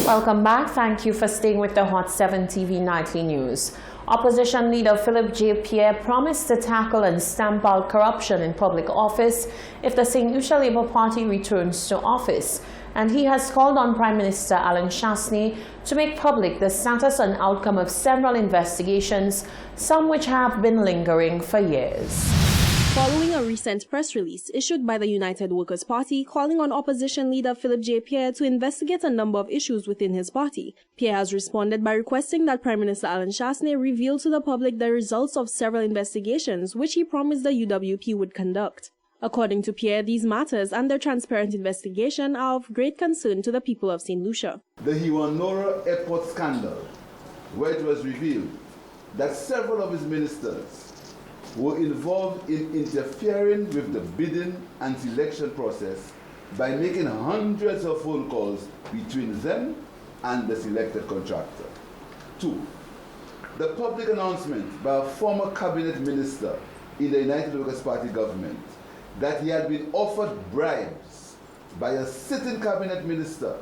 Welcome back. Thank you for staying with the Hot 7 TV Nightly News. Opposition leader Philip J. Pierre promised to tackle and stamp out corruption in public office if the St. Lucia Labour Party returns to office. And he has called on Prime Minister Alan Chastanet to make public the status and outcome of several investigations, some which have been lingering for years. Following a recent press release issued by the United Workers' Party calling on opposition leader Philip J. Pierre to investigate a number of issues within his party, Pierre has responded by requesting that Prime Minister Alan Chastanet reveal to the public the results of several investigations which he promised the UWP would conduct. According to Pierre, these matters and their transparent investigation are of great concern to the people of St. Lucia. The Hewanora Airport scandal, where it was revealed that several of his ministers were involved in interfering with the bidding and selection process by making hundreds of phone calls between them and the selected contractor. 2. The public announcement by a former cabinet minister in the United Workers' Party government that he had been offered bribes by a sitting cabinet minister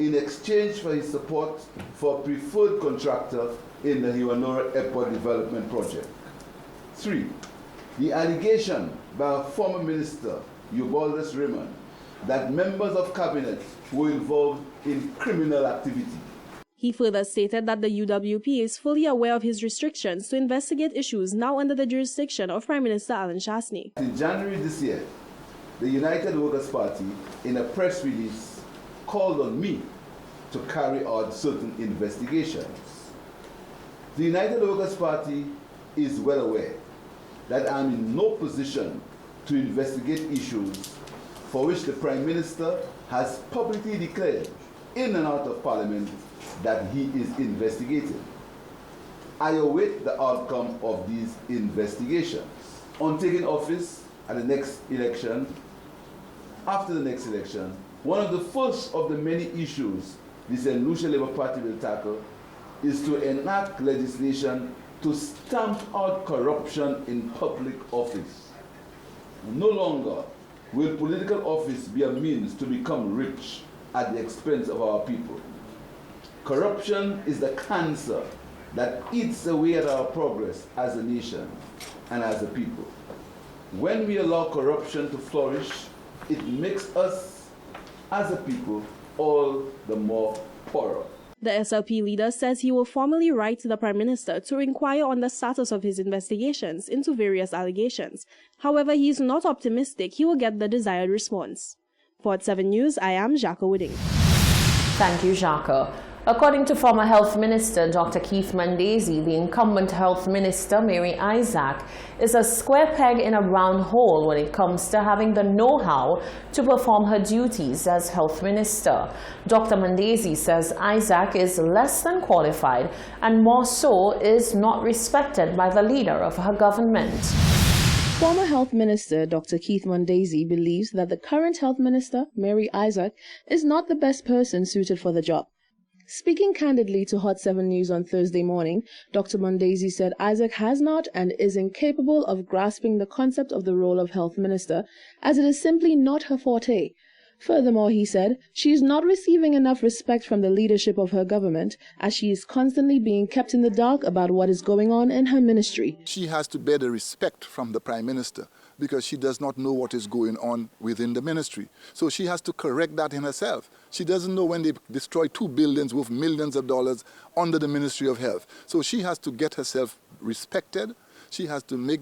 in exchange for his support for a preferred contractor in the Hewanora Airport Development Project. 3. The allegation by a former minister, Eubaldus Raymond, that members of cabinet were involved in criminal activity. He further stated that the UWP is fully aware of his restrictions to investigate issues now under the jurisdiction of Prime Minister Alan Chastanet. In January this year, the United Workers' Party, in a press release, called on me to carry out certain investigations. The United Workers' Party is well aware that I am in no position to investigate issues for which the Prime Minister has publicly declared in and out of Parliament that he is investigating. I await the outcome of these investigations. On taking office at the next election, after the next election, one of the first of the many issues the St. Lucia Labour Party will tackle is to enact legislation to stamp out corruption in public office. No longer will political office be a means to become rich at the expense of our people. Corruption is the cancer that eats away at our progress as a nation and as a people. When we allow corruption to flourish, it makes us as a people all the more poorer. The SLP leader says he will formally write to the Prime Minister to inquire on the status of his investigations into various allegations. However, he is not optimistic he will get the desired response. For Hot 7 News, I am Jacques Wooding. Thank you, Jacques. According to former Health Minister Dr. Keith Mundaysi, the incumbent Health Minister Mary Isaac is a square peg in a round hole when it comes to having the know-how to perform her duties as Health Minister. Dr. Mundaysi says Isaac is less than qualified and more so is not respected by the leader of her government. Former Health Minister Dr. Keith Mundaysi believes that the current Health Minister, Mary Isaac, is not the best person suited for the job. Speaking candidly to Hot 7 News on Thursday morning, Dr. Mundaysi said Isaac has not and is incapable of grasping the concept of the role of Health Minister, as it is simply not her forte. Furthermore, he said, she is not receiving enough respect from the leadership of her government, as she is constantly being kept in the dark about what is going on in her ministry. She has to bear the respect from the Prime Minister because she does not know what is going on within the ministry. So she has to correct that in herself. She doesn't know when they destroy $2 billion worth millions of dollars under the Ministry of Health. So she has to get herself respected. She has to make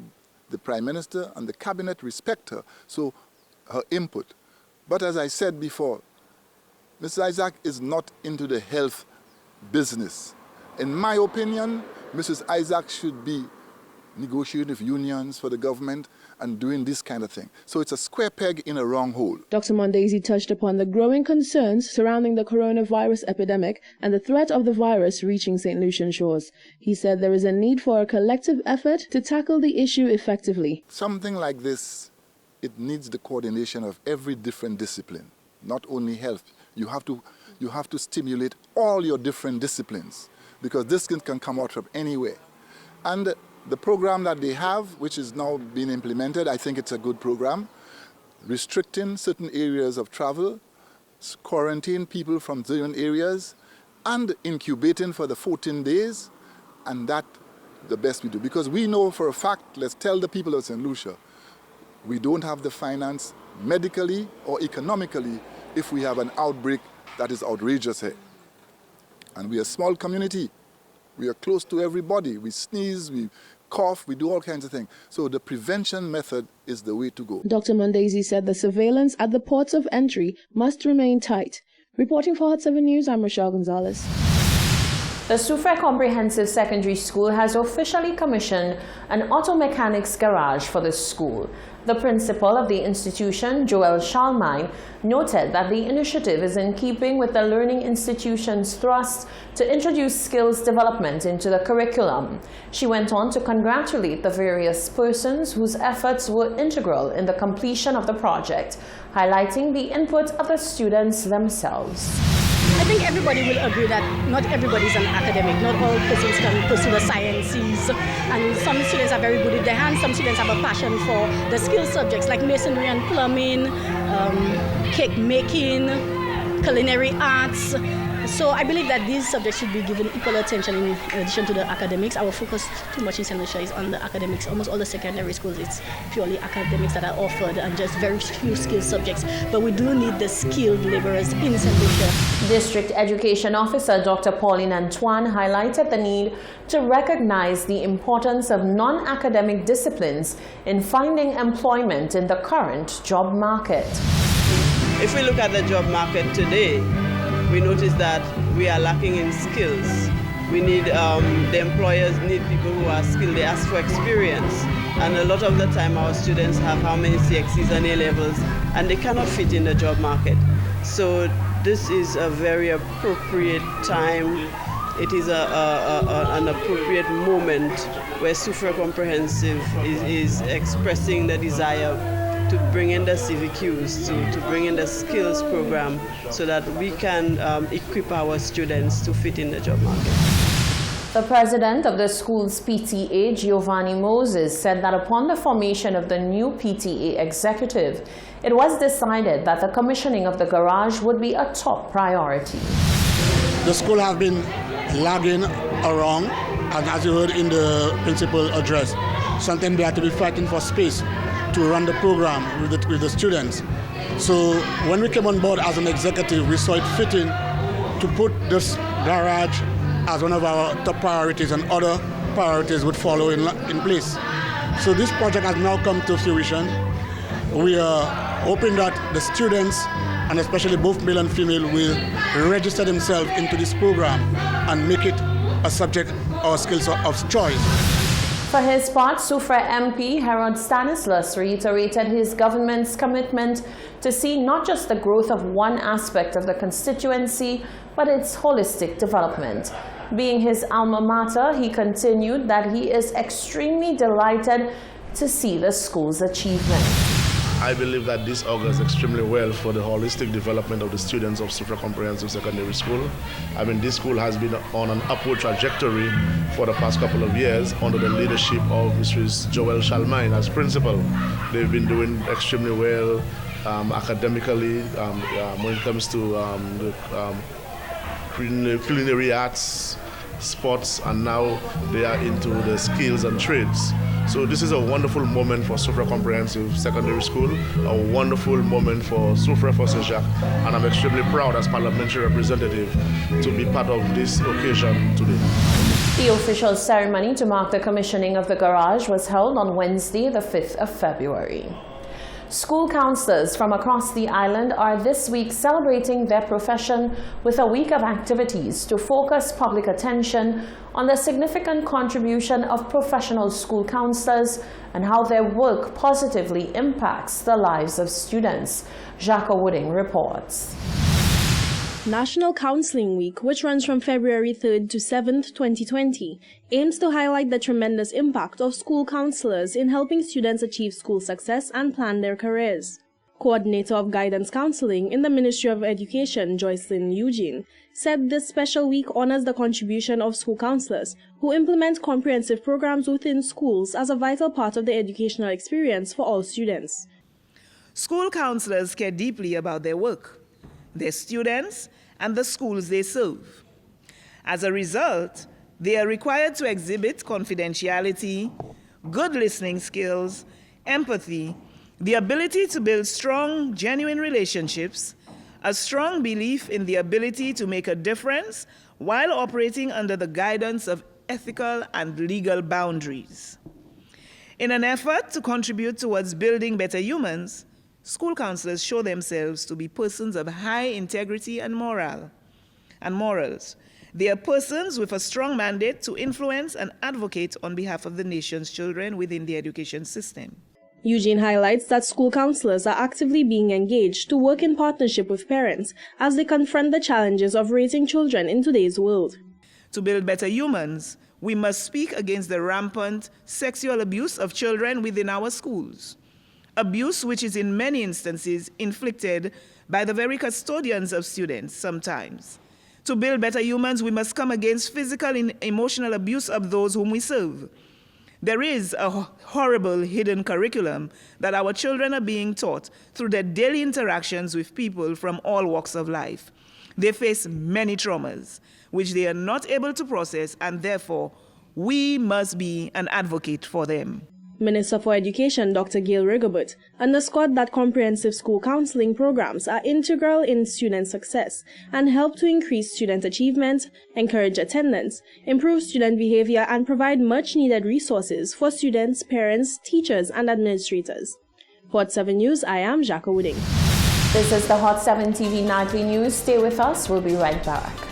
the Prime Minister and the Cabinet respect her, so her input. But as I said before, Mrs. Isaac is not into the health business. In my opinion, Mrs. Isaac should be negotiating with unions for the government and doing this kind of thing. So it's a square peg in a wrong hole. Dr. Mundaysi touched upon the growing concerns surrounding the coronavirus epidemic and the threat of the virus reaching St. Lucian shores. He said there is a need for a collective effort to tackle the issue effectively. Something like this, it needs the coordination of every different discipline, not only health. You have to stimulate all your different disciplines because this can come out from anywhere. And the program that they have, which is now being implemented, I think it's a good program, restricting certain areas of travel, quarantine people from certain areas, and incubating for the 14 days, and that the best we do. Because we know for a fact, let's tell the people of St. Lucia, we don't have the finance medically or economically if we have an outbreak that is outrageous here. And we are a small community. We are close to everybody. We sneeze, we cough, we do all kinds of things. So the prevention method is the way to go. Dr. Mondesi said the surveillance at the ports of entry must remain tight. Reporting for Hot 7 News, I'm Rochelle Gonzalez. The Soufrière Comprehensive Secondary School has officially commissioned an auto mechanics garage for the school. The principal of the institution, Joel Charlemagne, noted that the initiative is in keeping with the learning institution's thrust to introduce skills development into the curriculum. She went on to congratulate the various persons whose efforts were integral in the completion of the project, highlighting the input of the students themselves. I think everybody will agree that not everybody is an academic. Not all persons can pursue the sciences. And some students are very good with their hands. Some students have a passion for the skill subjects like masonry and plumbing, cake making, culinary arts. So I believe that these subjects should be given equal attention in addition to the academics. Our focus too much in St. Lucia is on the academics. Almost all the secondary schools, it's purely academics that are offered and just very few skill subjects. But we do need the skilled laborers in St. Lucia. District Education Officer Dr. Pauline Antoine highlighted the need to recognize the importance of non-academic disciplines in finding employment in the current job market. If we look at the job market today, we notice that we are lacking in skills. We need, the employers need people who are skilled. They ask for experience. And a lot of the time our students have how many CXCs and A-levels, and they cannot fit in the job market. So this is a very appropriate time. It is an appropriate moment where Soufrière Comprehensive is expressing the desire to bring in the CVQs, to bring in the skills program so that we can equip our students to fit in the job market. The president of the school's PTA, Giovanni Moses, said that upon the formation of the new PTA executive, it was decided that the commissioning of the garage would be a top priority. The school has been lagging around, and as you heard in the principal address, sometimes they had to be fighting for space to run the program with the students. So when we came on board as an executive, we saw it fitting to put this garage as one of our top priorities, and other priorities would follow in place. So this project has now come to fruition. We are hoping that the students, and especially both male and female, will register themselves into this program and make it a subject or skills of choice. For his part, Soufrière MP Herod Stanislas reiterated his government's commitment to see not just the growth of one aspect of the constituency, but its holistic development. Being his alma mater, he continued that he is extremely delighted to see the school's achievement. I believe that this augurs extremely well for the holistic development of the students of Soufrière Comprehensive Secondary School. I mean, this school has been on an upward trajectory for the past couple of years under the leadership of Mrs. Joel Charlemagne as principal. They've been doing extremely well academically when it comes to the culinary arts, sports, and now they are into the skills and trades. So this is a wonderful moment for Soufrière Comprehensive Secondary School, a wonderful moment for Soufrière for Saint-Jacques, and I'm extremely proud as parliamentary representative to be part of this occasion today. The official ceremony to mark the commissioning of the garage was held on Wednesday, the 5th of February. School counselors from across the island are this week celebrating their profession with a week of activities to focus public attention on the significant contribution of professional school counselors and how their work positively impacts the lives of students. Jacques Wooding reports. National Counseling Week, which runs from February 3rd to 7th, 2020, aims to highlight the tremendous impact of school counselors in helping students achieve school success and plan their careers. Coordinator of Guidance Counseling in the Ministry of Education, Joycelyn Eugene, said this special week honors the contribution of school counselors who implement comprehensive programs within schools as a vital part of the educational experience for all students. School counselors care deeply about their work, their students, and the schools they serve. As a result, they are required to exhibit confidentiality, good listening skills, empathy, the ability to build strong, genuine relationships, a strong belief in the ability to make a difference while operating under the guidance of ethical and legal boundaries. In an effort to contribute towards building better humans, school counselors show themselves to be persons of high integrity and morals. They are persons with a strong mandate to influence and advocate on behalf of the nation's children within the education system. Eugene highlights that school counselors are actively being engaged to work in partnership with parents as they confront the challenges of raising children in today's world. To build better humans, we must speak against the rampant sexual abuse of children within our schools. Abuse which is in many instances inflicted by the very custodians of students sometimes. To build better humans, we must come against physical and emotional abuse of those whom we serve. There is a horrible hidden curriculum that our children are being taught through their daily interactions with people from all walks of life. They face many traumas, which they are not able to process, and therefore, we must be an advocate for them. Minister for Education Dr. Gail Rigobert underscored that comprehensive school counseling programs are integral in student success and help to increase student achievement, encourage attendance, improve student behavior, and provide much-needed resources for students, parents, teachers, and administrators. Hot 7 News, I am Jacques Wooding. This is the Hot 7 TV Nightly News. Stay with us. We'll be right back.